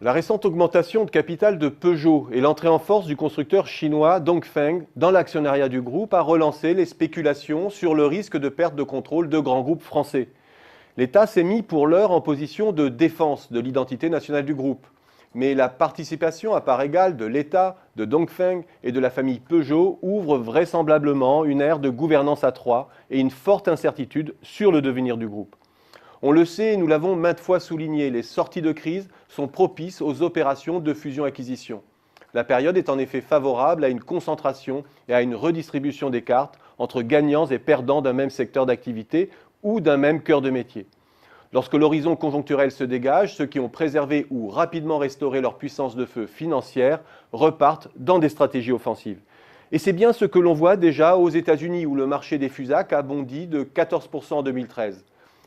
La récente augmentation de capital de Peugeot et l'entrée en force du constructeur chinois Dongfeng dans l'actionnariat du groupe a relancé les spéculations sur le risque de perte de contrôle de grands groupes français. L'État s'est mis pour l'heure en position de défense de l'identité nationale du groupe. Mais la participation à part égale de l'État, de Dongfeng et de la famille Peugeot ouvre vraisemblablement une ère de gouvernance à trois et une forte incertitude sur le devenir du groupe. On le sait et nous l'avons maintes fois souligné, les sorties de crise sont propices aux opérations de fusion-acquisition. La période est en effet favorable à une concentration et à une redistribution des cartes entre gagnants et perdants d'un même secteur d'activité ou d'un même cœur de métier. Lorsque l'horizon conjoncturel se dégage, ceux qui ont préservé ou rapidement restauré leur puissance de feu financière repartent dans des stratégies offensives. Et c'est bien ce que l'on voit déjà aux États-Unis où le marché des FUSAC a bondi de 14% en 2013.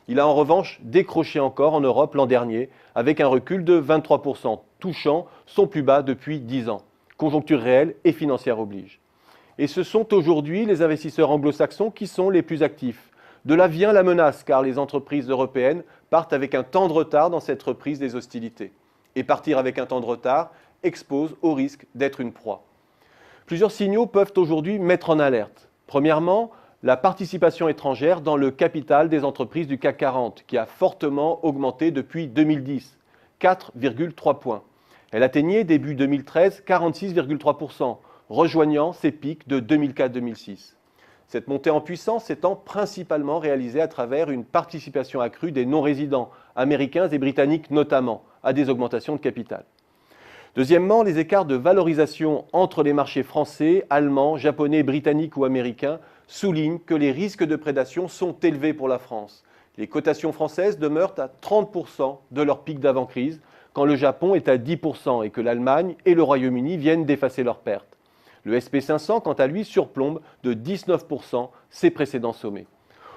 Il a en revanche décroché encore en Europe l'an dernier, avec un recul de 23%, touchant son plus bas depuis 10 ans. Conjoncture réelle et financière oblige. Et ce sont aujourd'hui les investisseurs anglo-saxons qui sont les plus actifs. De là vient la menace, car les entreprises européennes partent avec un temps de retard dans cette reprise des hostilités. Et partir avec un temps de retard expose au risque d'être une proie. Plusieurs signaux peuvent aujourd'hui mettre en alerte. Premièrement, la participation étrangère dans le capital des entreprises du CAC 40, qui a fortement augmenté depuis 2010, 4,3 points. Elle atteignait début 2013 46,3%, rejoignant ses pics de 2004-2006. Cette montée en puissance étant principalement réalisée à travers une participation accrue des non-résidents, américains et britanniques notamment, à des augmentations de capital. Deuxièmement, les écarts de valorisation entre les marchés français, allemands, japonais, britanniques ou américains soulignent que les risques de prédation sont élevés pour la France. Les cotations françaises demeurent à 30% de leur pic d'avant-crise, quand le Japon est à 10% et que l'Allemagne et le Royaume-Uni viennent d'effacer leurs pertes. Le SP500, quant à lui, surplombe de 19% ses précédents sommets.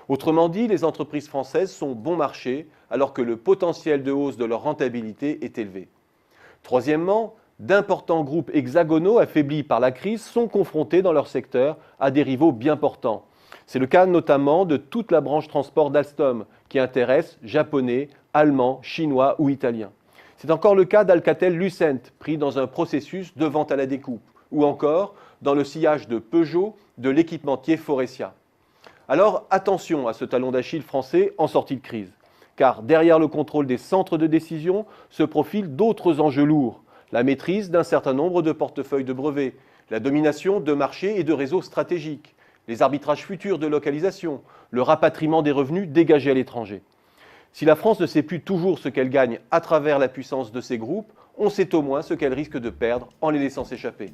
Autrement dit, les entreprises françaises sont bon marché, alors que le potentiel de hausse de leur rentabilité est élevé. Troisièmement, d'importants groupes hexagonaux affaiblis par la crise sont confrontés dans leur secteur à des rivaux bien portants. C'est le cas notamment de toute la branche transport d'Alstom, qui intéresse japonais, allemands, chinois ou italiens. C'est encore le cas d'Alcatel-Lucent, pris dans un processus de vente à la découpe, ou encore dans le sillage de Peugeot de l'équipementier Faurecia. Alors attention à ce talon d'Achille français en sortie de crise, car derrière le contrôle des centres de décision se profilent d'autres enjeux lourds, la maîtrise d'un certain nombre de portefeuilles de brevets, la domination de marchés et de réseaux stratégiques, les arbitrages futurs de localisation, le rapatriement des revenus dégagés à l'étranger. Si la France ne sait plus toujours ce qu'elle gagne à travers la puissance de ces groupes, on sait au moins ce qu'elle risque de perdre en les laissant s'échapper.